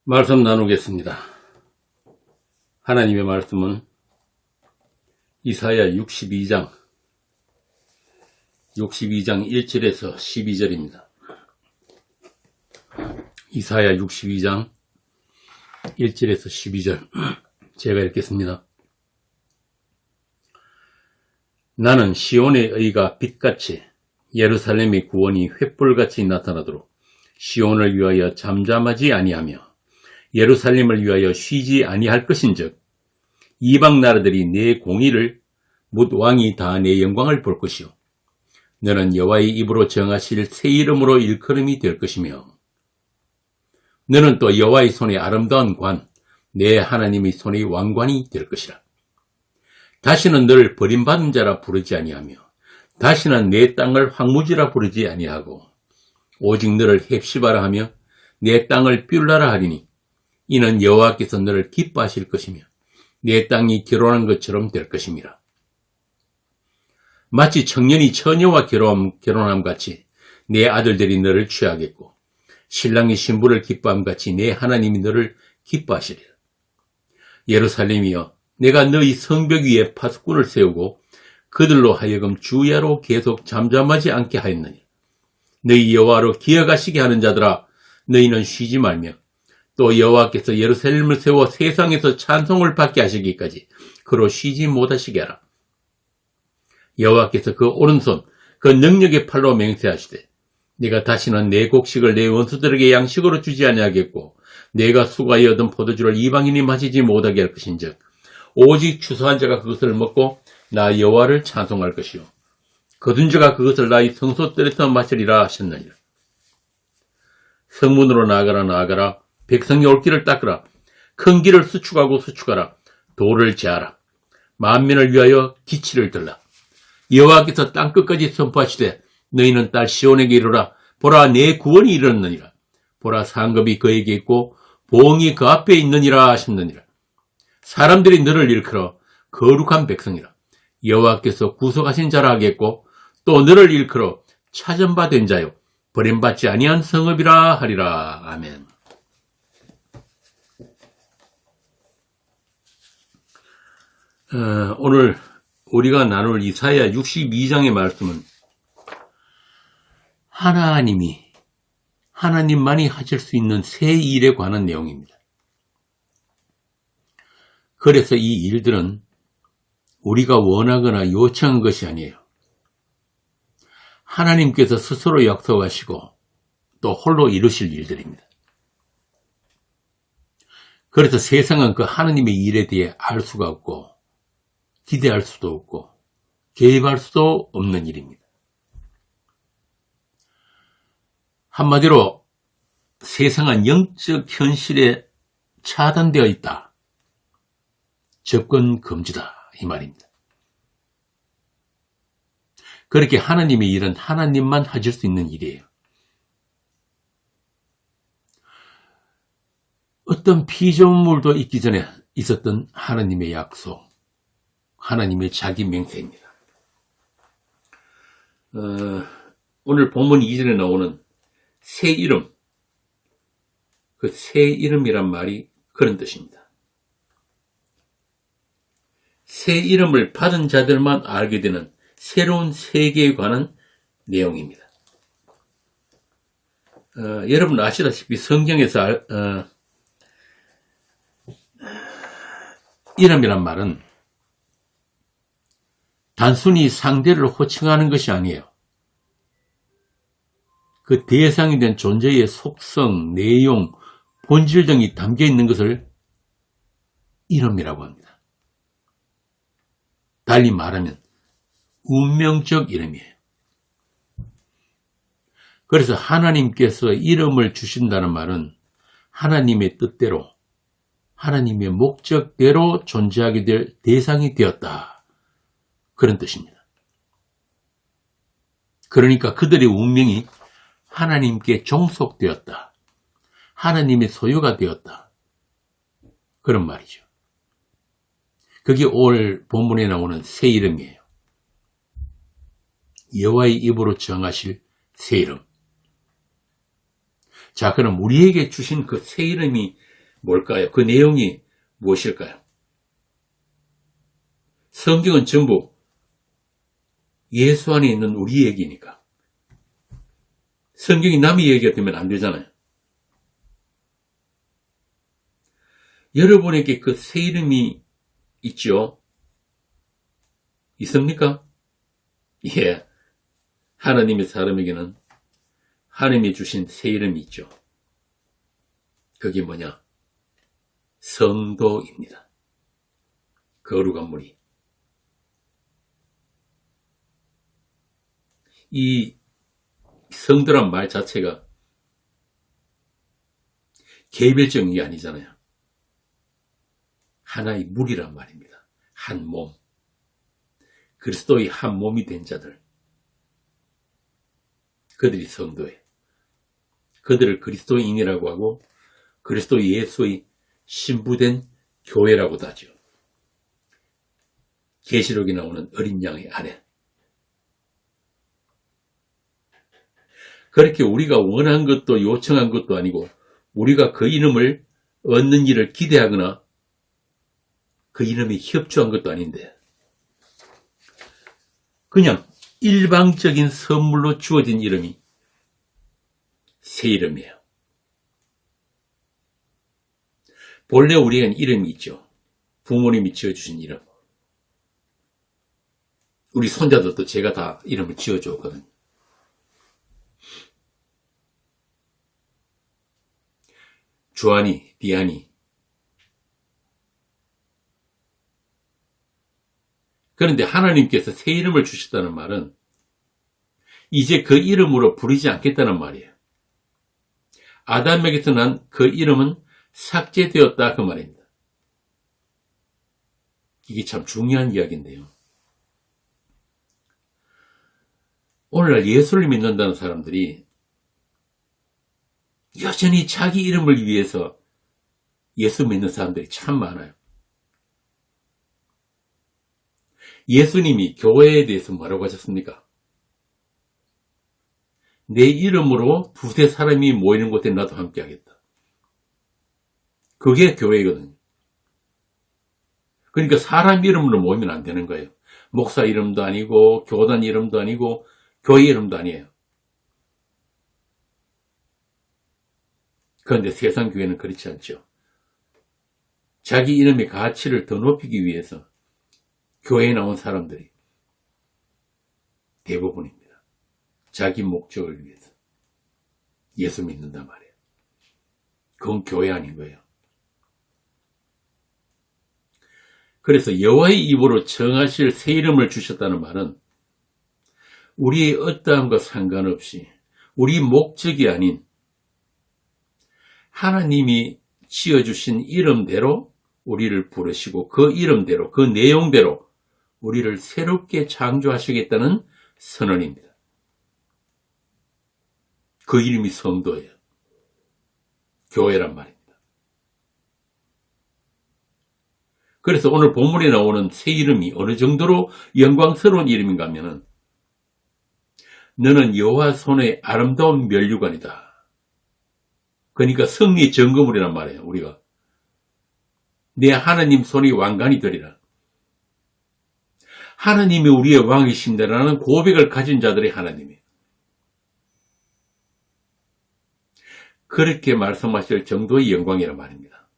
말씀 나누겠습니다. 하나님의 말씀은 이사야 62장 1절에서 12절입니다. 이사야 62장 1절에서 12절 제가 읽겠습니다. 나는 시온의 의가 빛같이 예루살렘의 구원이 횃불같이 나타나도록 시온을 위하여 잠잠하지 아니하며 예루살렘을 위하여 쉬지 아니할 것인즉 이방 나라들이 내 공의를 묻 왕이 다 내 영광을 볼 것이요 너는 여호와의 입으로 정하실 새 이름으로 일컬음이 될 것이며 너는 또 여호와의 손에 아름다운 관 내 하나님의 손의 왕관이 될 것이라. 다시는 너를 버림받은 자라 부르지 아니하며 다시는 내 땅을 황무지라 부르지 아니하고 오직 너를 헵시바라 하며 내 땅을 뷸라라 하리니 이는 여호와께서 너를 기뻐하실 것이며 내 땅이 결혼한 것처럼 될 것임이라. 마치 청년이 처녀와 결혼함 같이 내 아들들이 너를 취하겠고 신랑이 신부를 기뻐함 같이 내 하나님이 너를 기뻐하시리라. 예루살렘이여 내가 너희 성벽 위에 파수꾼을 세우고 그들로 하여금 주야로 계속 잠잠하지 않게 하였느니 너희 여호와로 기어가시게 하는 자들아 너희는 쉬지 말며 또 여호와께서 예루살렘을 세워 세상에서 찬송을 받게 하시기까지 그로 쉬지 못하시게 하라. 여호와께서 그 오른손 그 능력의 팔로 맹세하시되 내가 다시는 내 곡식을 내 원수들에게 양식으로 주지 아니하겠고 내가 수고하여 얻은 포도주를 이방인이 마시지 못하게 할 것인즉 오직 추수한 자가 그것을 먹고 나 여호와를 찬송할 것이요 거둔 자가 그것을 나의 성소들에서 마시리라 하셨느니라. 성문으로 나아가라 백성이 올 길을 닦으라. 큰 길을 수축하라. 돌을 제하라. 만민을 위하여 기치를 들라. 여호와께서 땅끝까지 선포하시되 너희는 딸 시온에게 이르라. 보라 내 구원이 이르렀느니라. 보라 상급이 그에게 있고 보응이 그 앞에 있느니라 하셨느니라. 사람들이 너를 일컬어 거룩한 백성이라. 여호와께서 구속하신 자라 하겠고 또 너를 일컬어 찾은바 된 자요 버림받지 아니한 성읍이라 하리라. 아멘. 오늘 우리가 나눌 이사야 62장의 말씀은 하나님만이 하실 수 있는 새 일에 관한 내용입니다. 그래서 이 일들은 우리가 원하거나 요청한 것이 아니에요. 하나님께서 스스로 약속하시고 또 홀로 이루실 일들입니다. 그래서 세상은 그 하나님의 일에 대해 알 수가 없고 기대할 수도 없고 개입할 수도 없는 일입니다. 한마디로 세상은 영적 현실에 차단되어 있다. 접근 금지다. 이 말입니다. 그렇게 하나님의 일은 하나님만 하실 수 있는 일이에요. 어떤 피조물도 있기 전에 있었던 하나님의 약속, 하나님의 자기 맹세입니다. 오늘 본문 2절에 나오는 새 이름, 그 새 이름이란 말이 그런 뜻입니다. 새 이름을 받은 자들만 알게 되는 새로운 세계에 관한 내용입니다. 여러분 아시다시피 성경에서 이름이란 말은 단순히 상대를 호칭하는 것이 아니에요. 그 대상이 된 존재의 속성, 내용, 본질 등이 담겨 있는 것을 이름이라고 합니다. 달리 말하면 운명적 이름이에요. 그래서 하나님께서 이름을 주신다는 말은 하나님의 뜻대로, 하나님의 목적대로 존재하게 될 대상이 되었다. 그런 뜻입니다. 그러니까 그들의 운명이 하나님께 종속되었다. 하나님의 소유가 되었다. 그런 말이죠. 그게 오늘 본문에 나오는 새 이름이에요. 여호와의 입으로 정하실 새 이름. 자, 그럼 우리에게 주신 그 새 이름이 뭘까요? 그 내용이 무엇일까요? 성경은 전부 예수 안에 있는 우리 얘기니까. 성경이 남의 얘기가 되면 안 되잖아요. 여러분에게 그 새 이름이 있죠? 있습니까? 예. 하나님의 사람에게는 하나님이 주신 새 이름이 있죠. 그게 뭐냐? 성도입니다. 거룩한 무리. 이 성도란 말 자체가 개별적인 게 아니잖아요. 하나의 무리란 말입니다. 한 몸. 그리스도의 한 몸이 된 자들. 그들이 성도예요. 그들을 그리스도인이라고 하고 그리스도 예수의 신부된 교회라고도 하죠. 계시록에 나오는 어린 양의 아내. 그렇게 우리가 원한 것도 요청한 것도 아니고 우리가 그 이름을 얻는 일을 기대하거나 그 이름에 협조한 것도 아닌데 그냥 일방적인 선물로 주어진 이름이 새 이름이에요. 본래 우리에겐 이름이 있죠. 부모님이 지어주신 이름. 우리 손자들도 제가 다 이름을 지어줬거든요. 주한이, 디안이. 그런데 하나님께서 새 이름을 주셨다는 말은 이제 그 이름으로 부르지 않겠다는 말이에요. 아담에게서 난 그 이름은 삭제되었다 그 말입니다. 이게 참 중요한 이야기인데요. 오늘날 예수를 믿는다는 사람들이 여전히 자기 이름을 위해서 예수 믿는 사람들이 참 많아요. 예수님이 교회에 대해서 뭐라고 하셨습니까? 내 이름으로 두세 사람이 모이는 곳에 나도 함께 하겠다. 그게 교회거든요. 그러니까 사람 이름으로 모이면 안 되는 거예요. 목사 이름도 아니고 교단 이름도 아니고 교회 이름도 아니에요. 그런데 세상 교회는 그렇지 않죠. 자기 이름의 가치를 더 높이기 위해서 교회에 나온 사람들이 대부분입니다. 자기 목적을 위해서 예수 믿는단 말이에요. 그건 교회 아닌 거예요. 그래서 여호와의 입으로 정하실 새 이름을 주셨다는 말은 우리의 어떠함과 상관없이 우리 목적이 아닌 하나님이 지어주신 이름대로 우리를 부르시고 그 이름대로 그 내용대로 우리를 새롭게 창조하시겠다는 선언입니다. 그 이름이 성도예요. 교회란 말입니다. 그래서 오늘 본문에 나오는 새 이름이 어느 정도로 영광스러운 이름인가 하면은 너는 여호와 손의 아름다운 면류관이다. 그러니까 승리 점검물이란 말이에요. 우리가 내 하나님 손이 왕관이 되리라. 하나님이 우리의 왕이신다라는 고백을 가진 자들이 하나님이에요. 그렇게 말씀하실 정도의 영광이란 말입니다.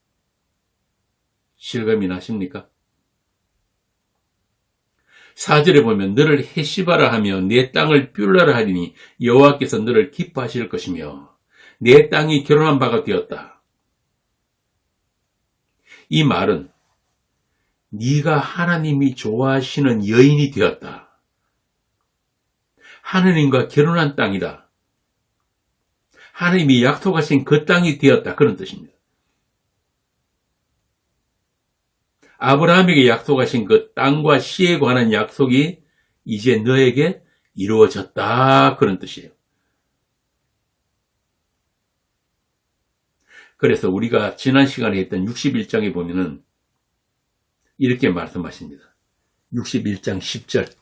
실감이 나십니까? 4절에 보면 너를 헤시바라 하며 내 땅을 뷸라라 하리니 여호와께서 너를 기뻐하실 것이며 내 땅이 결혼한 바가 되었다. 이 말은 네가 하나님이 좋아하시는 여인이 되었다. 하나님과 결혼한 땅이다. 하나님이 약속하신 그 땅이 되었다. 그런 뜻입니다. 아브라함에게 약속하신 그 땅과 시에 관한 약속이 이제 너에게 이루어졌다. 그런 뜻이에요. 그래서 우리가 지난 시간에 했던 61장에 보면은 이렇게 말씀하십니다. 61장 10절.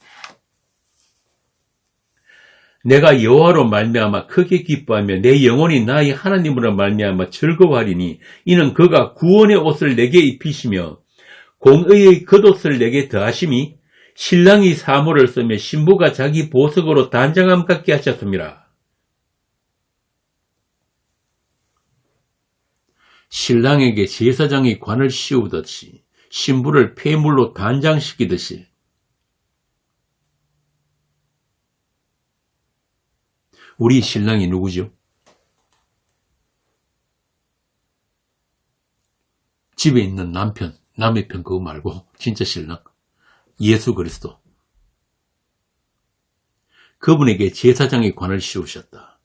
내가 여호와로 말미암아 크게 기뻐하며 내 영혼이 나의 하나님으로 말미암아 즐거워하리니 이는 그가 구원의 옷을 내게 입히시며 공의의 겉옷을 내게 더하심이 신랑이 사모를 쓰며 신부가 자기 보석으로 단장함 같게 하셨습니다. 신랑에게 제사장이 관을 씌우듯이 신부를 폐물로 단장시키듯이 우리 신랑이 누구죠? 집에 있는 남편, 남의 편 그거 말고 진짜 신랑 예수 그리스도. 그분에게 제사장의 관을 씌우셨다.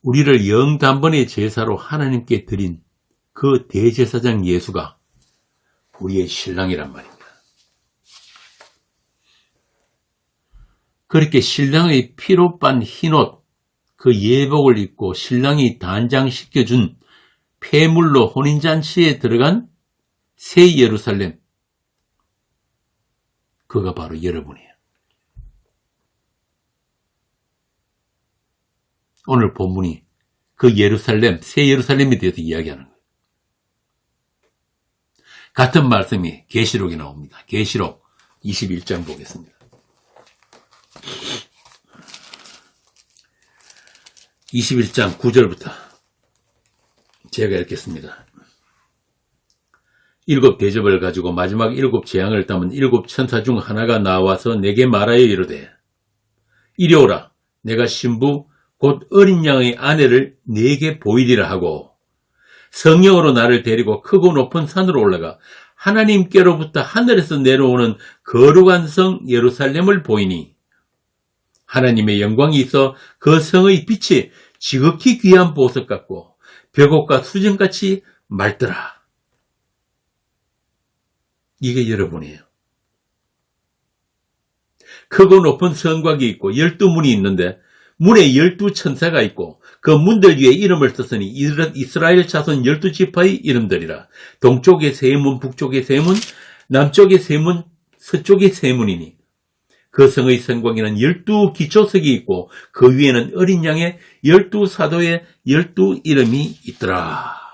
우리를 영단번의 제사로 하나님께 드린 그 대제사장 예수가 우리의 신랑이란 말입니다. 그렇게 신랑의 피로 빤 흰옷, 그 예복을 입고 신랑이 단장시켜준 폐물로 혼인잔치에 들어간 새 예루살렘, 그가 바로 여러분이에요. 오늘 본문이 그 예루살렘, 새 예루살렘에 대해서 이야기하는 거예요. 같은 말씀이 계시록에 나옵니다. 계시록 21장 보겠습니다. 21장 9절부터 제가 읽겠습니다. 7 대접을 가지고 마지막 7 재앙을 담은 7 천사 중 하나가 나와서 내게 말하여 이르되 이리 오라 내가 신부 곧 어린 양의 아내를 네게 보이리라 하고 성령으로 나를 데리고 크고 높은 산으로 올라가 하나님께로부터 하늘에서 내려오는 거룩한 성 예루살렘을 보이니 하나님의 영광이 있어 그 성의 빛이 지극히 귀한 보석 같고 벽옥과 수정같이 맑더라. 이게 여러분이에요. 크고 높은 성곽이 있고 12문이 있는데 문에 12천사가 있고 그 문들 위에 이름을 썼으니 이스라엘 자손 12지파의 이름들이라. 동쪽에 세 문, 북쪽에 세 문, 남쪽에 세 문, 서쪽에 세 문이니 그 성의 성곽에는 12기초석이 있고 그 위에는 어린 양의 12사도의 12 이름이 있더라.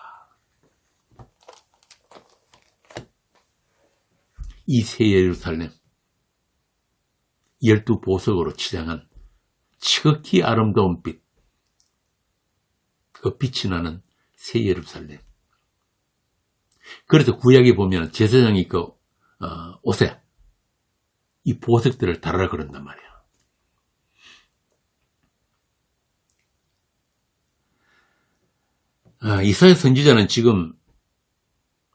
이 새 예루살렘 12보석으로 치장한 지극히 아름다운 빛, 그 빛이 나는 새 예루살렘. 그래서 구약에 보면 제사장이 그 옷에 이 보석들을 달아라 그런단 말이에요. 이사야 선지자는 지금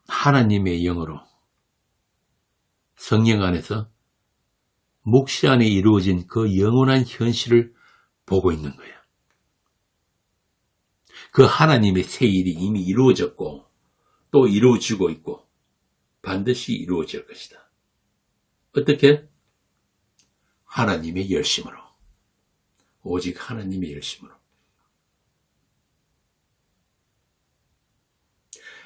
하나님의 영으로 성령 안에서 묵시 안에 이루어진 그 영원한 현실을 보고 있는 거예요. 그 하나님의 새 일이 이미 이루어졌고 또 이루어지고 있고 반드시 이루어질 것이다. 어떻게? 하나님의 열심으로. 오직 하나님의 열심으로.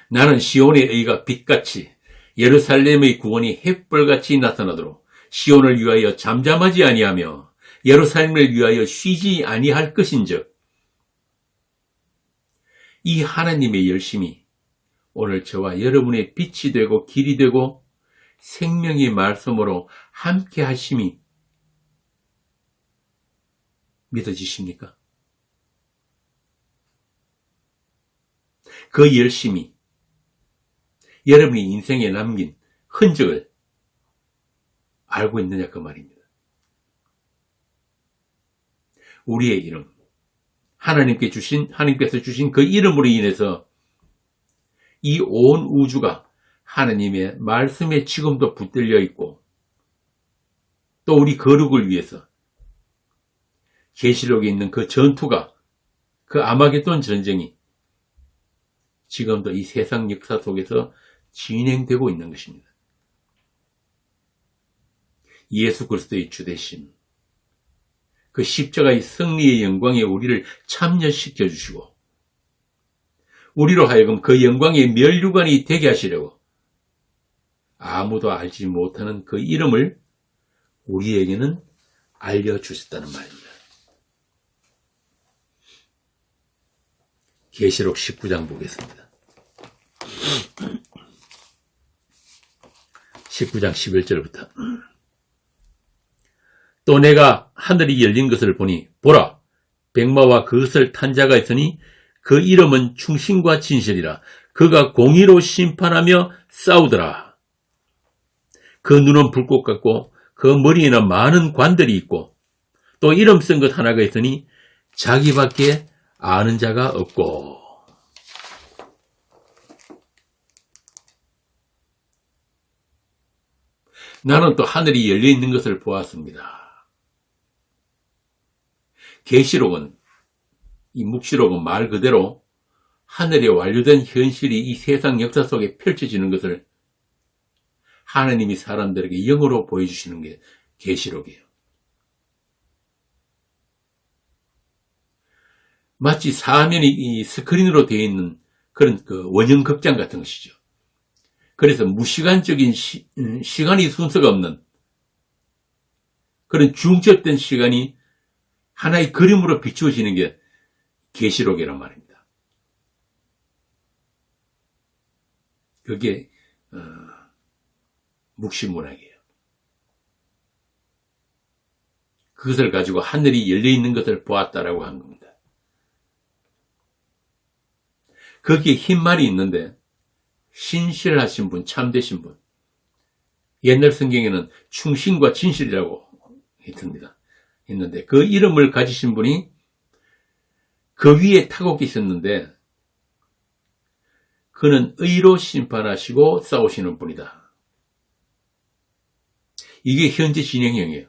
나는 시온의 의가 빛같이 예루살렘의 구원이 햇불같이 나타나도록 시온을 위하여 잠잠하지 아니하며 예루살렘을 위하여 쉬지 아니할 것인즉 이 하나님의 열심이 오늘 저와 여러분의 빛이 되고 길이 되고 생명의 말씀으로 함께 하심이 믿어지십니까? 그 열심이 여러분이 인생에 남긴 흔적을 알고 있느냐 그 말입니다. 우리의 이름, 하나님께서 주신 그 이름으로 인해서 이 온 우주가 하나님의 말씀에 지금도 붙들려 있고 또 우리 거룩을 위해서 계시록에 있는 그 전투가 그 아마겟돈 전쟁이 지금도 이 세상 역사 속에서 진행되고 있는 것입니다. 예수 그리스도의 주되심, 그 십자가의 승리의 영광에 우리를 참여시켜 주시고 우리로 하여금 그 영광의 면류관이 되게 하시려고 아무도 알지 못하는 그 이름을 우리에게는 알려주셨다는 말입니다. 계시록 19장 보겠습니다. 19장 11절부터 또 내가 하늘이 열린 것을 보니 보라 백마와 그것을 탄 자가 있으니 그 이름은 충신과 진실이라. 그가 공의로 심판하며 싸우더라. 그 눈은 불꽃 같고 그 머리에는 많은 관들이 있고 또 이름 쓴 것 하나가 있으니 자기밖에 아는 자가 없고. 나는 또 하늘이 열려 있는 것을 보았습니다. 계시록은, 이 묵시록은 말 그대로 하늘에 완료된 현실이 이 세상 역사 속에 펼쳐지는 것을 하나님이 사람들에게 영으로 보여주시는 게 계시록이에요. 마치 사면이 이 스크린으로 되어 있는 그런 그 원형 극장 같은 것이죠. 그래서 무시간적인 시간이 순서가 없는 그런 중첩된 시간이 하나의 그림으로 비추어지는 게 계시록이란 말입니다. 그게 묵시문학이에요. 그것을 가지고 하늘이 열려있는 것을 보았다라고 한 겁니다. 거기에 흰 말이 있는데 신실하신 분, 참되신 분. 옛날 성경에는 충신과 진실이라고 있는데 그 이름을 가지신 분이 그 위에 타고 계셨는데 그는 의로 심판하시고 싸우시는 분이다. 이게 현재 진행형이에요.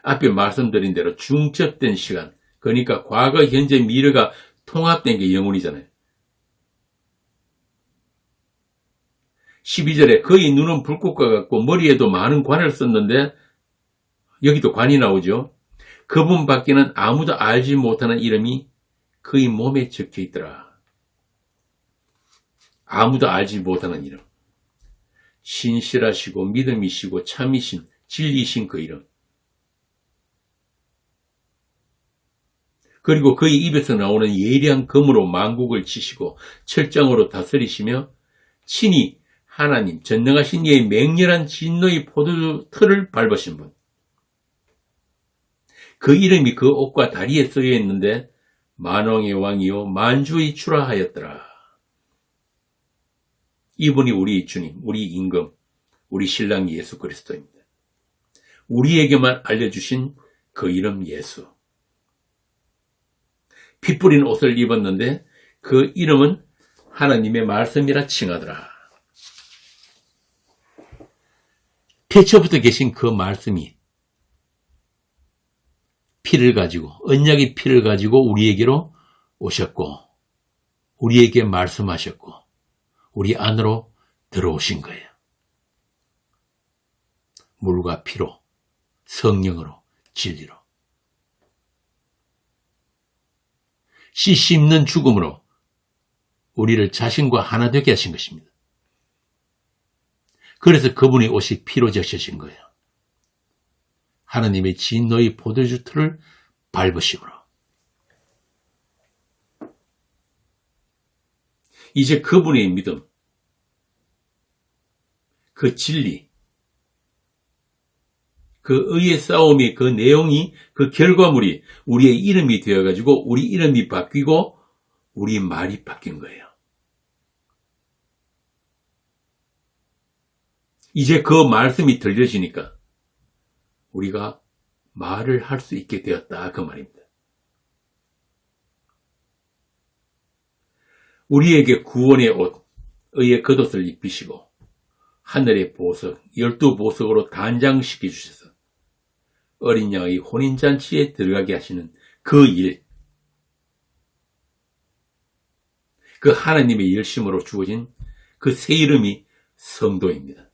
앞에 말씀드린 대로 중첩된 시간, 그러니까 과거, 현재, 미래가 통합된 게 영혼이잖아요. 12절에 그의 눈은 불꽃과 같고 머리에도 많은 관을 썼는데 여기도 관이 나오죠. 그분 밖에는 아무도 알지 못하는 이름이 그의 몸에 적혀 있더라. 아무도 알지 못하는 이름. 신실하시고 믿음이시고 참이신 진리이신 그 이름. 그리고 그의 입에서 나오는 예리한 검으로 만국을 치시고 철장으로 다스리시며 친히 하나님 전능하신 이의 맹렬한 진노의 포도주 틀을 밟으신 분. 그 이름이 그 옷과 다리에 쓰여 있는데 만왕의 왕이요 만주의 주라하였더라. 이분이 우리 주님, 우리 임금, 우리 신랑 예수 그리스도입니다. 우리에게만 알려주신 그 이름 예수. 피 뿌린 옷을 입었는데 그 이름은 하나님의 말씀이라 칭하더라. 태초부터 계신 그 말씀이 피를 가지고, 언약의 피를 가지고 우리에게로 오셨고, 우리에게 말씀하셨고, 우리 안으로 들어오신 거예요. 물과 피로, 성령으로, 진리로. 씨 씹는 죽음으로 우리를 자신과 하나 되게 하신 것입니다. 그래서 그분의 옷이 피로 적셔진 거예요. 하나님의 진노의 포도주 틀을 밟으심으로. 이제 그분의 믿음, 그 진리, 그 의의 싸움이, 그 내용이, 그 결과물이 우리의 이름이 되어가지고 우리 이름이 바뀌고 우리 말이 바뀐 거예요. 이제 그 말씀이 들려지니까 우리가 말을 할 수 있게 되었다, 그 말입니다. 우리에게 구원의 옷, 의의 겉옷을 입히시고 하늘의 보석, 12보석으로 단장시켜 주셔서 어린 양의 혼인잔치에 들어가게 하시는 그 일, 그 하나님의 열심으로 주어진 그 새 이름이 성도입니다.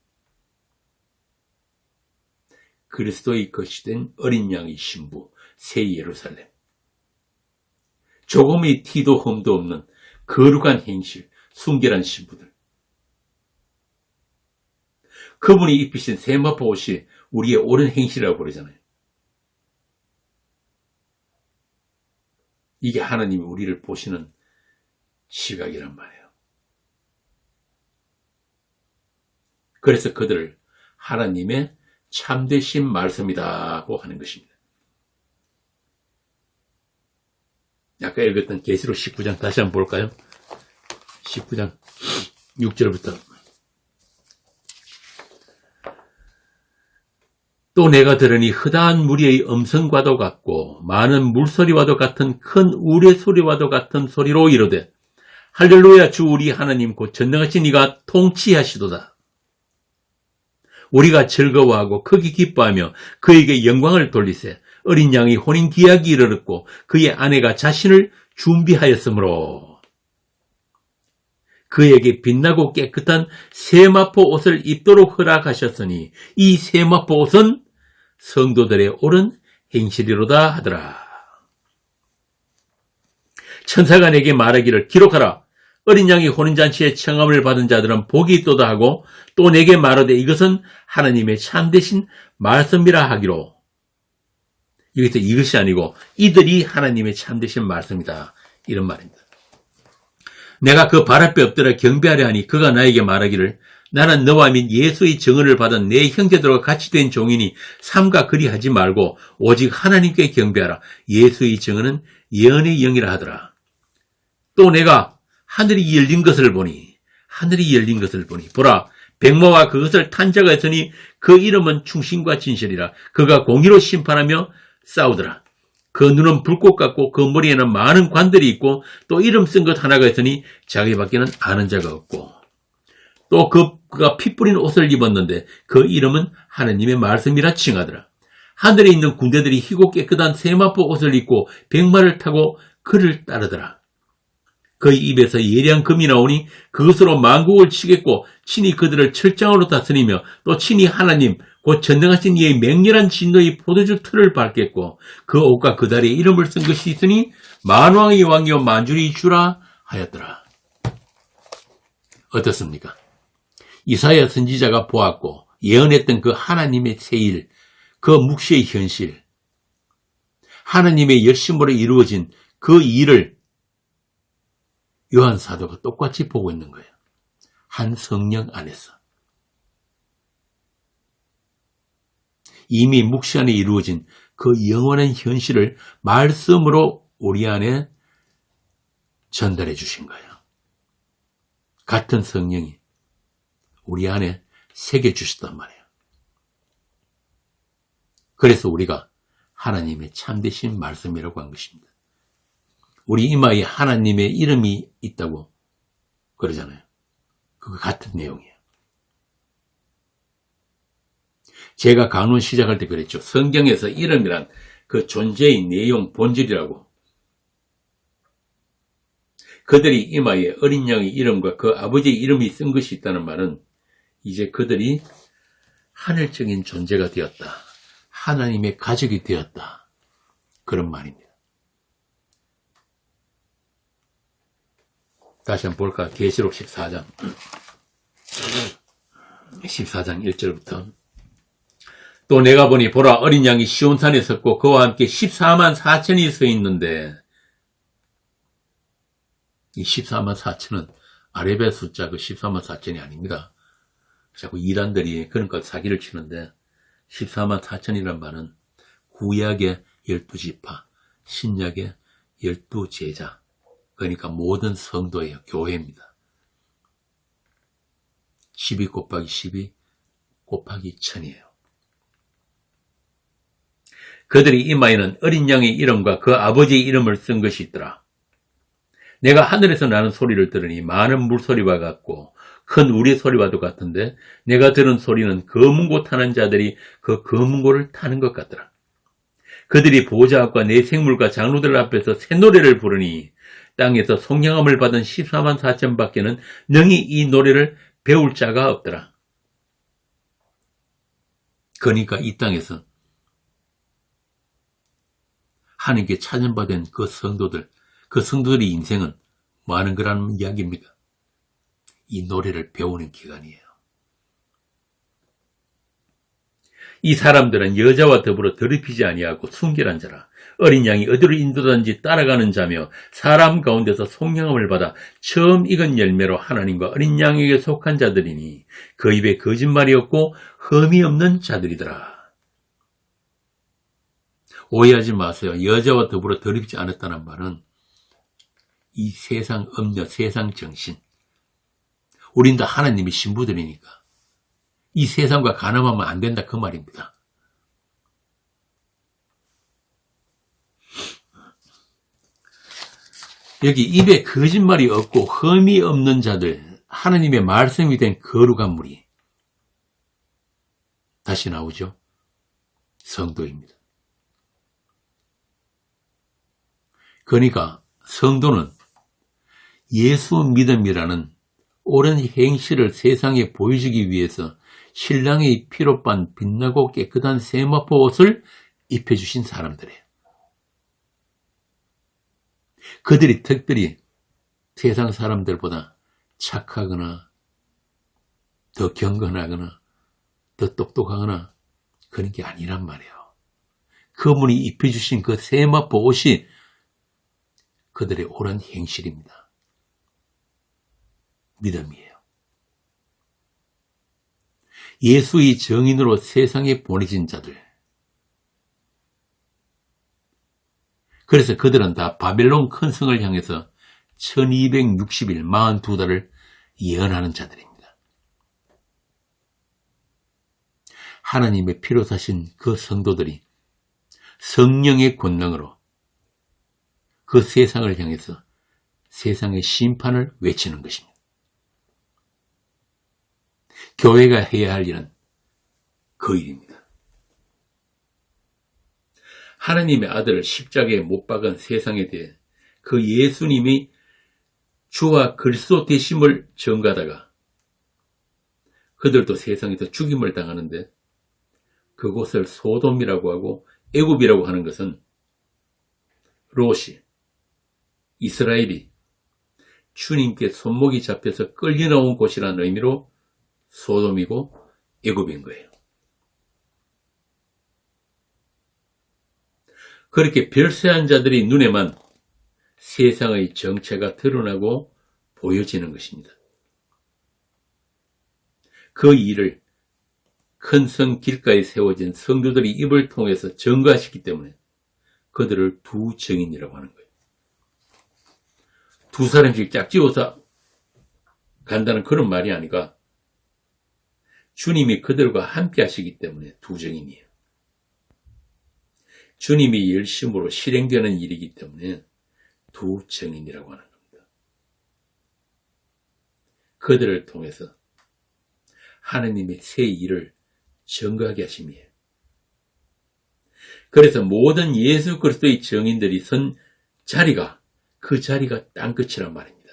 그리스도의 것이 된 어린 양의 신부, 새 예루살렘. 조금의 티도 흠도 없는 거룩한 행실, 순결한 신부들. 그분이 입히신 세마포 옷이 우리의 옳은 행실이라고 부르잖아요. 이게 하나님이 우리를 보시는 시각이란 말이에요. 그래서 그들을 하나님의 참되신 말씀이라고 하는 것입니다. 아까 읽었던 계시록 19장 다시 한번 볼까요? 19장 6절부터 또 내가 들으니 흐다한 무리의 음성과도 같고 많은 물소리와도 같은 큰 우레소리와도 같은 소리로 이르되 할렐루야 주 우리 하나님 곧 전능하신 이가 통치하시도다. 우리가 즐거워하고 크게 기뻐하며 그에게 영광을 돌리세 어린 양이 혼인 기약이 이르렀고 그의 아내가 자신을 준비하였으므로 그에게 빛나고 깨끗한 세마포 옷을 입도록 허락하셨으니 이 세마포 옷은 성도들의 옳은 행실이로다 하더라. 천사가 내게 말하기를 기록하라. 어린 양이 혼인잔치에 청함을 받은 자들은 복이 있도다 하고 또 내게 말하되 이것은 하나님의 참되신 말씀이라 하기로. 여기서 이것이 아니고 이들이 하나님의 참되신 말씀이다. 이런 말입니다. 내가 그 발 앞에 엎드려 경배하려 하니 그가 나에게 말하기를 나는 너와 및 예수의 증언을 받은 내 형제들과 같이 된 종이니 삼가 그리하지 말고 오직 하나님께 경배하라. 예수의 증언은 예언의 영이라 하더라. 또 내가 하늘이 열린 것을 보니 보라 백마와 그것을 탄 자가 있으니 그 이름은 충신과 진실이라. 그가 공의로 심판하며 싸우더라. 그 눈은 불꽃 같고 그 머리에는 많은 관들이 있고 또 이름 쓴 것 하나가 있으니 자기밖에는 아는 자가 없고 또 그가 피 뿌린 옷을 입었는데 그 이름은 하나님의 말씀이라 칭하더라. 하늘에 있는 군대들이 희고 깨끗한 세마포 옷을 입고 백마를 타고 그를 따르더라. 그의 입에서 예리한 금이 나오니 그것으로 만국을 치겠고 친히 그들을 철장으로 다스리며 또 친히 하나님 곧 전능하신 이의 맹렬한 진노의 포도주 틀을 밟겠고 그 옷과 그 다리에 이름을 쓴 것이 있으니 만왕의 왕이요 만주의 주라 하였더라. 어떻습니까? 이사야 선지자가 보았고 예언했던 그 하나님의 세일, 그 묵시의 현실, 하나님의 열심으로 이루어진 그 일을 요한 사도가 똑같이 보고 있는 거예요. 한 성령 안에서. 이미 묵시 안에 이루어진 그 영원한 현실을 말씀으로 우리 안에 전달해 주신 거예요. 같은 성령이 우리 안에 새겨 주셨단 말이에요. 그래서 우리가 하나님의 참되신 말씀이라고 한 것입니다. 우리 이마에 하나님의 이름이 있다고 그러잖아요. 그거 같은 내용이에요. 제가 강론 시작할 때 그랬죠. 성경에서 이름이란 그 존재의 내용, 본질이라고. 그들이 이마에 어린 양의 이름과 그 아버지의 이름이 쓴 것이 있다는 말은 이제 그들이 하늘적인 존재가 되었다. 하나님의 가족이 되었다. 그런 말입니다. 다시 한번 볼까? 계시록 14장 1절부터 또 내가 보니 보라 어린 양이 시온산에 섰고 그와 함께 14만 4천이 서 있는데 이 14만 4천은 아레베 숫자 그 14만 4천이 아닙니다. 자꾸 이란들이 그런 것 사기를 치는데 14만 4천이란 말은 구약의 12지파, 신약의 12제자 그러니까 모든 성도예요. 교회입니다. 12 곱하기 12 곱하기 1000이에요. 그들이 이마에는 어린 양의 이름과 그 아버지의 이름을 쓴 것이 있더라. 내가 하늘에서 나는 소리를 들으니 많은 물소리와 같고 큰 우리 소리와도 같은데 내가 들은 소리는 검은고 타는 자들이 그 검은고를 타는 것 같더라. 그들이 보호자 앞과 내 생물과 장로들 앞에서 새 노래를 부르니 땅에서 속량함을 받은 14만 4천 밖에는 능히 이 노래를 배울 자가 없더라. 그러니까 이 땅에서 하나님께 찾아받은 그 성도들의 인생은 뭐 하는 거라는 이야기입니까? 이 노래를 배우는 기간이에요. 이 사람들은 여자와 더불어 더럽히지 아니하고 순결한 자라. 어린 양이 어디로 인도단지 따라가는 자며 사람 가운데서 성령함을 받아 처음 익은 열매로 하나님과 어린 양에게 속한 자들이니 그 입에 거짓말이 없고 흠이 없는 자들이더라. 오해하지 마세요. 여자와 더불어 더럽히지 않았다는 말은 이 세상 음녀, 세상 정신. 우린 다 하나님의 신부들이니까 이 세상과 가늠하면 안 된다 그 말입니다. 여기 입에 거짓말이 없고 흠이 없는 자들, 하나님의 말씀이 된 거룩한 무리. 다시 나오죠. 성도입니다. 그러니까 성도는 예수 믿음이라는 옳은 행실을 세상에 보여주기 위해서 신랑의 피로 빤 빛나고 깨끗한 세마포 옷을 입혀주신 사람들이에요. 그들이 특별히 세상 사람들보다 착하거나 더 경건하거나 더 똑똑하거나 그런 게 아니란 말이에요. 그분이 입혀주신 그 세마포 옷이 그들의 옳은 행실입니다. 믿음이에요. 예수의 정인으로 세상에 보내진 자들. 그래서 그들은 다 바벨론 큰 성을 향해서 1260일 42달을 예언하는 자들입니다. 하나님의 피로 사신 그 성도들이 성령의 권능으로 그 세상을 향해서 세상의 심판을 외치는 것입니다. 교회가 해야 할 일은 그 일입니다. 하나님의 아들을 십자가에 못 박은 세상에 대해 그 예수님이 주와 그리스도 되심을 전가하다가 그들도 세상에서 죽임을 당하는데 그곳을 소돔이라고 하고 애굽이라고 하는 것은 롯이 이스라엘이 주님께 손목이 잡혀서 끌려 나온 곳이라는 의미로 소돔이고 애굽인 거예요. 그렇게 별세한 자들이 눈에만 세상의 정체가 드러나고 보여지는 것입니다. 그 일을 큰 성 길가에 세워진 성도들이 입을 통해서 전가하시기 때문에 그들을 두 정인이라고 하는 거예요. 두 사람씩 짝지어서 간다는 그런 말이 아니라 주님이 그들과 함께 하시기 때문에 두 정인이에요. 주님이 열심으로 실행되는 일이기 때문에 두 정인이라고 하는 겁니다. 그들을 통해서 하나님의 새 일을 전가하게 하심이에요. 그래서 모든 예수 그리스도의 정인들이 선 자리가 그 자리가 땅끝이란 말입니다.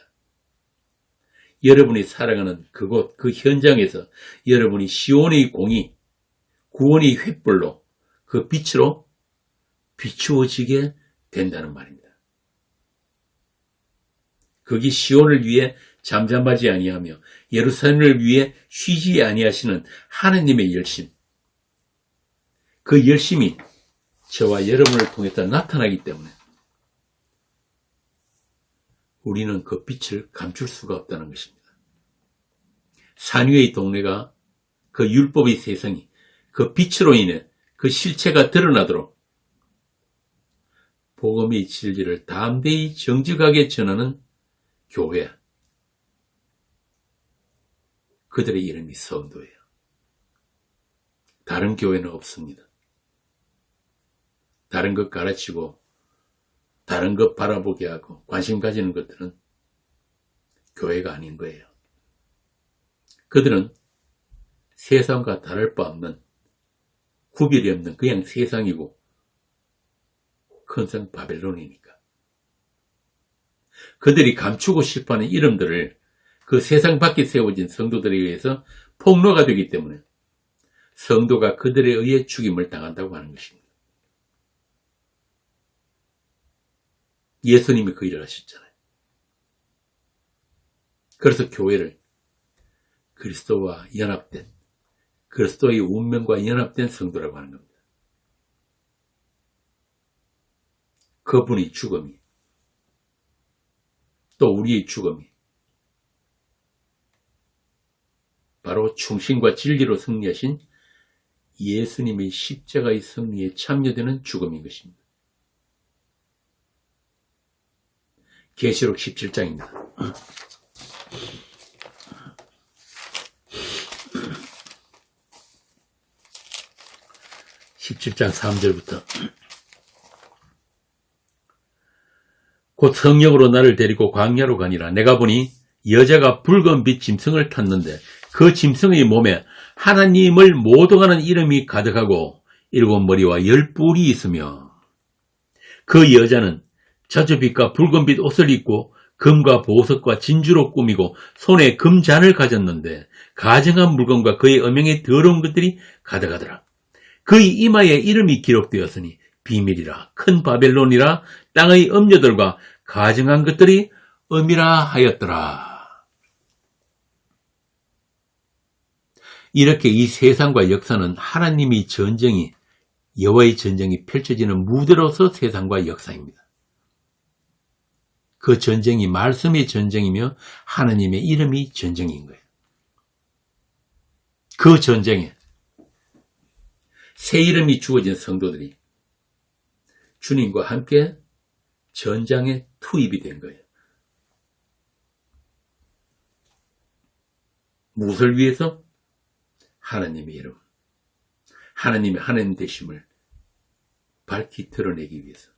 여러분이 살아가는 그곳 그 현장에서 여러분이 시온의 공의 구원의 횃불로 그 빛으로 비추어지게 된다는 말입니다. 거기 시온을 위해 잠잠하지 아니하며 예루살렘을 위해 쉬지 아니하시는 하나님의 열심, 그 열심이 저와 여러분을 통해서 나타나기 때문에 우리는 그 빛을 감출 수가 없다는 것입니다. 산 위의 동네가 그 율법의 세상이 그 빛으로 인해 그 실체가 드러나도록 복음의 진리를 담대히 정직하게 전하는 교회, 그들의 이름이 성도예요. 다른 교회는 없습니다. 다른 것 가르치고 다른 것 바라보게 하고 관심 가지는 것들은 교회가 아닌 거예요. 그들은 세상과 다를 바 없는 구별이 없는 그냥 세상이고 큰 성 바벨론이니까. 그들이 감추고 싶어하는 이름들을 그 세상 밖에 세워진 성도들에 의해서 폭로가 되기 때문에 성도가 그들에 의해 죽임을 당한다고 하는 것입니다. 예수님이 그 일을 하셨잖아요. 그래서 교회를 그리스도와 연합된 그리스도의 운명과 연합된 성도라고 하는 겁니다. 그분의 죽음이, 또 우리의 죽음이 바로 충신과 진리로 승리하신 예수님의 십자가의 승리에 참여되는 죽음인 것입니다. 계시록 17장입니다. 17장 3절부터 곧 성령으로 나를 데리고 광야로 가니라. 내가 보니 여자가 붉은 빛 짐승을 탔는데 그 짐승의 몸에 하나님을 모독하는 이름이 가득하고 7머리와 10뿔이 있으며 그 여자는 자주빛과 붉은빛 옷을 입고 금과 보석과 진주로 꾸미고 손에 금잔을 가졌는데 가증한 물건과 그의 음행에 더러운 것들이 가득하더라. 그의 이마에 이름이 기록되었으니 비밀이라 큰 바벨론이라 땅의 음녀들과 가증한 것들이 음이라 하였더라. 이렇게 이 세상과 역사는 하나님의 전쟁이, 여호와의 전쟁이 펼쳐지는 무대로서 세상과 역사입니다. 그 전쟁이 말씀의 전쟁이며 하나님의 이름이 전쟁인 거예요. 그 전쟁에 새 이름이 주어진 성도들이 주님과 함께 전장에 투입이 된 거예요. 무엇을 위해서? 하나님의 이름, 하나님의 하나님 되심을 밝히 드러내기 위해서,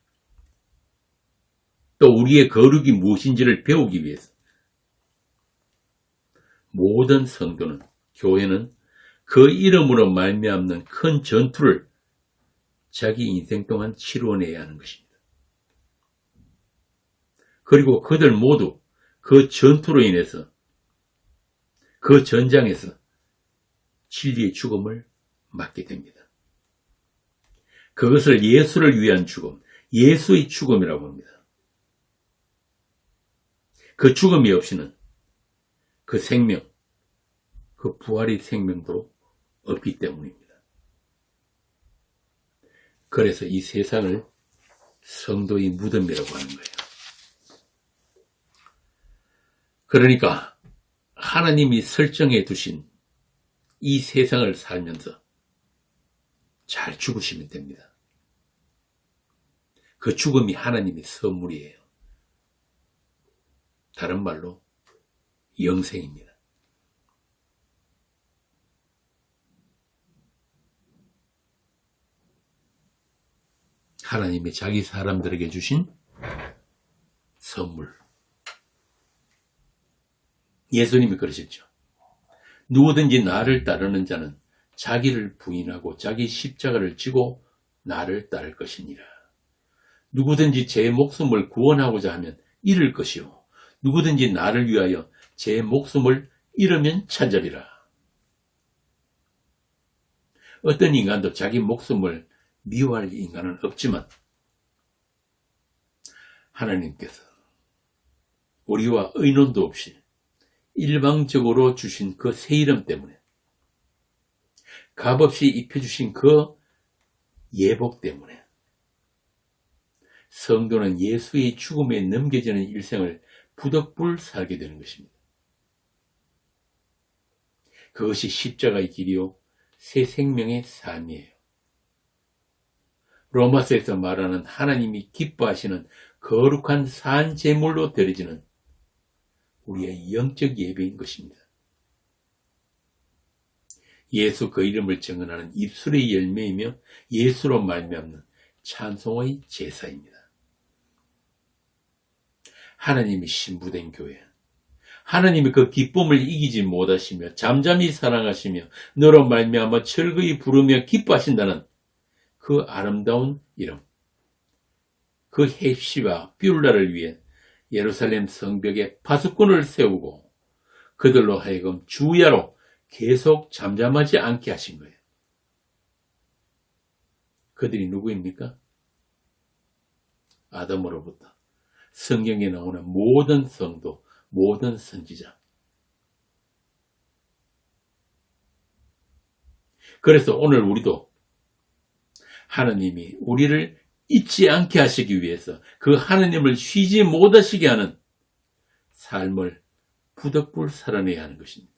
또 우리의 거룩이 무엇인지를 배우기 위해서. 모든 성도는, 교회는 그 이름으로 말미암는 큰 전투를 자기 인생 동안 치루어내야 하는 것입니다. 그리고 그들 모두 그 전투로 인해서, 그 전장에서 진리의 죽음을 맞게 됩니다. 그것을 예수를 위한 죽음, 예수의 죽음이라고 합니다. 그 죽음이 없이는 그 생명, 그 부활의 생명도 없기 때문입니다. 그래서 이 세상을 성도의 무덤이라고 하는 거예요. 그러니까 하나님이 설정해 두신 이 세상을 살면서 잘 죽으시면 됩니다. 그 죽음이 하나님의 선물이에요. 다른 말로 영생입니다. 하나님이 자기 사람들에게 주신 선물. 예수님이 그러셨죠. 누구든지 나를 따르는 자는 자기를 부인하고 자기 십자가를 지고 나를 따를 것이니라. 누구든지 제 목숨을 구원하고자 하면 잃을 것이요. 누구든지 나를 위하여 제 목숨을 잃으면 찾으리라. 어떤 인간도 자기 목숨을 미워할 인간은 없지만 하나님께서 우리와 의논도 없이 일방적으로 주신 그 새 이름 때문에, 값없이 입혀주신 그 예복 때문에 성도는 예수의 죽음에 넘겨지는 일생을 부득불 살게 되는 것입니다. 그것이 십자가의 길이요 새 생명의 삶이에요. 로마서에서 말하는 하나님이 기뻐하시는 거룩한 산 제물로 드려지는 우리의 영적 예배인 것입니다. 예수 그 이름을 증언하는 입술의 열매이며 예수로 말미암는 찬송의 제사입니다. 하나님이 신부된 교회, 하나님이 그 기쁨을 이기지 못하시며 잠잠히 사랑하시며 너로 말미암아 철거히 부르며 기뻐하신다는 그 아름다운 이름, 그 헵시와 뷸라를 위해 예루살렘 성벽에 파수꾼을 세우고 그들로 하여금 주야로 계속 잠잠하지 않게 하신 거예요. 그들이 누구입니까? 아담으로부터 성경에 나오는 모든 성도, 모든 선지자. 그래서 오늘 우리도 하나님이 우리를 잊지 않게 하시기 위해서 그 하나님을 쉬지 못하시게 하는 삶을 부득불 살아내야 하는 것입니다.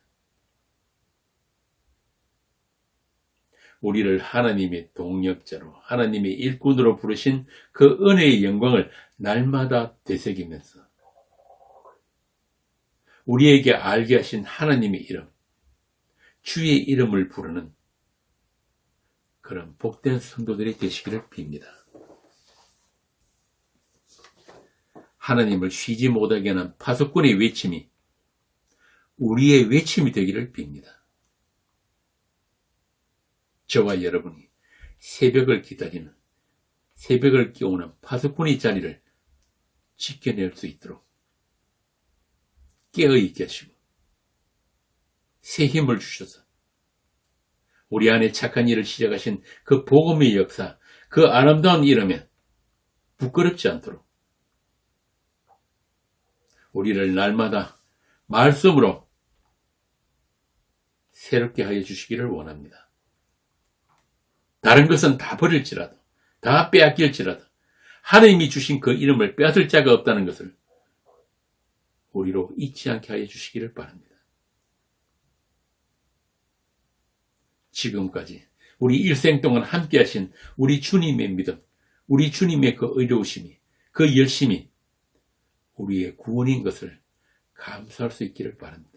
우리를 하나님의 동역자로, 하나님의 일꾼으로 부르신 그 은혜의 영광을 날마다 되새기면서 우리에게 알게 하신 하나님의 이름, 주의 이름을 부르는 그런 복된 성도들이 되시기를 빕니다. 하나님을 쉬지 못하게 하는 파수꾼의 외침이 우리의 외침이 되기를 빕니다. 저와 여러분이 새벽을 기다리는, 새벽을 깨우는 파수꾼의 자리를 지켜낼 수 있도록 깨어있게 하시고 새 힘을 주셔서 우리 안에 착한 일을 시작하신 그 복음의 역사, 그 아름다운 이름에 부끄럽지 않도록 우리를 날마다 말씀으로 새롭게 하여 주시기를 원합니다. 다른 것은 다 버릴지라도, 다 빼앗길지라도 하나님이 주신 그 이름을 빼앗을 자가 없다는 것을 우리로 잊지 않게 하여 주시기를 바랍니다. 지금까지 우리 일생 동안 함께 하신 우리 주님의 믿음, 우리 주님의 그 의로우심이, 그 열심이 우리의 구원인 것을 감사할 수 있기를 바랍니다.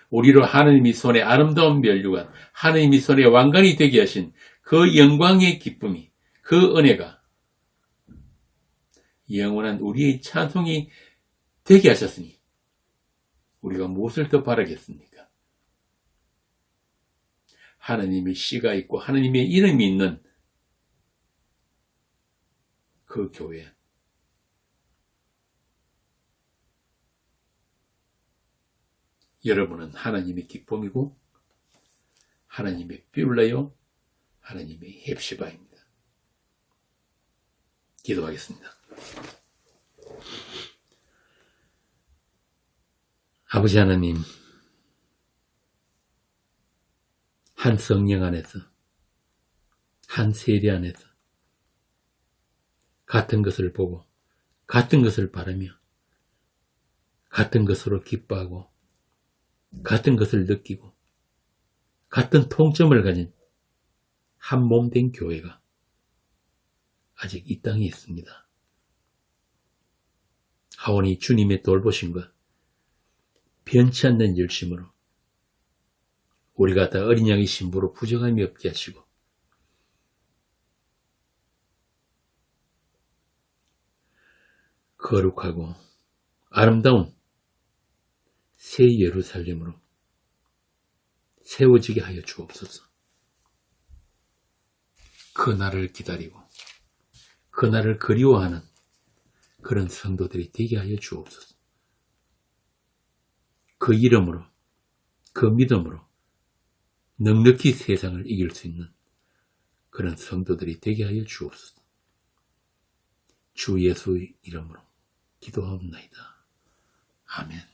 우리로 하나님이 손에 아름다운 면류관, 하나님이 손에 왕관이 되게 하신 그 영광의 기쁨이, 그 은혜가 영원한 우리의 찬송이 되게 하셨으니 우리가 무엇을 더 바라겠습니까? 하나님의 씨가 있고 하나님의 이름이 있는 그 교회, 여러분은 하나님의 기쁨이고 하나님의 뷸라요, 하나님의 헵시바입니다. 기도하겠습니다. 아버지 하나님, 한 성령 안에서, 한 세대 안에서 같은 것을 보고 같은 것을 바라며 같은 것으로 기뻐하고 같은 것을 느끼고 같은 통점을 가진 한 몸 된 교회가 아직 이 땅에 있습니다. 하오니 주님의 돌보심과 변치 않는 열심으로 우리가 다 어린 양의 신부로 부정함이 없게 하시고 거룩하고 아름다운 새 예루살렘으로 세워지게 하여 주옵소서. 그 날을 기다리고 그 날을 그리워하는 그런 성도들이 되게 하여 주옵소서. 그 이름으로, 그 믿음으로 넉넉히 세상을 이길 수 있는 그런 성도들이 되게 하여 주옵소서. 주 예수의 이름으로 기도하옵나이다. 아멘.